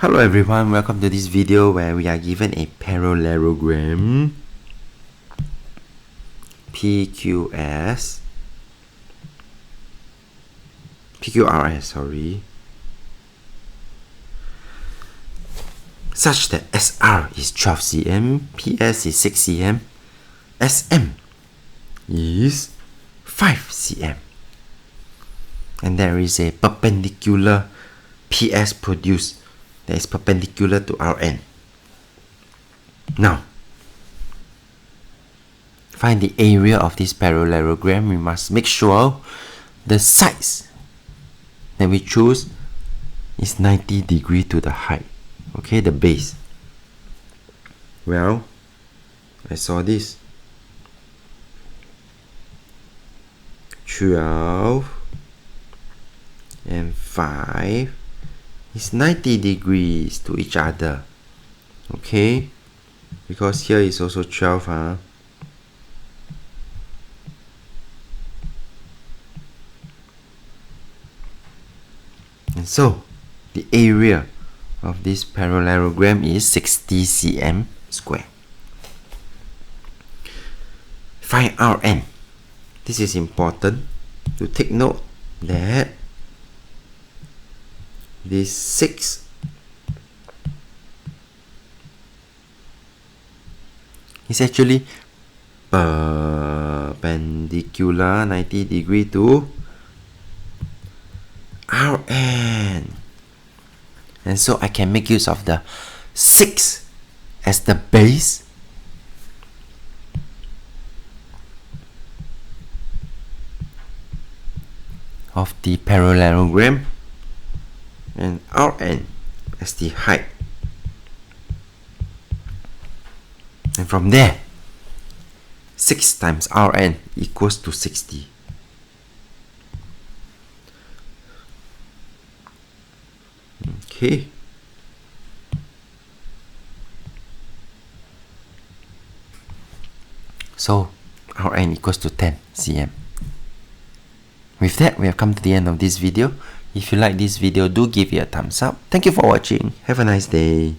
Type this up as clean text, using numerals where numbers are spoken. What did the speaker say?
Hello everyone, welcome to this video where we are given a parallelogram PQRS, such that SR is 12 cm, PS is 6 cm, SM is 5 cm, and there is a perpendicular PS produced that is perpendicular to Rn. Now, find the area of this parallelogram. We must make sure the sides that we choose is 90 degrees to the height. Okay, the base. Well, I saw this. 12 and 5 is 90 degrees to each other. Okay, because here is also 12, huh? And so the area of this parallelogram is 60 cm square. Find Rn. This is important to take note that this 6 is actually perpendicular 90 degrees to Rn, and so I can make use of the 6 as the base of the parallelogram and Rn as the height, and from there 6 times Rn equals to 60. Okay, so Rn equals to 10 cm. With that, we have come to the end of this video. If you like this video, do give it a thumbs up. Thank you for watching. Have a nice day.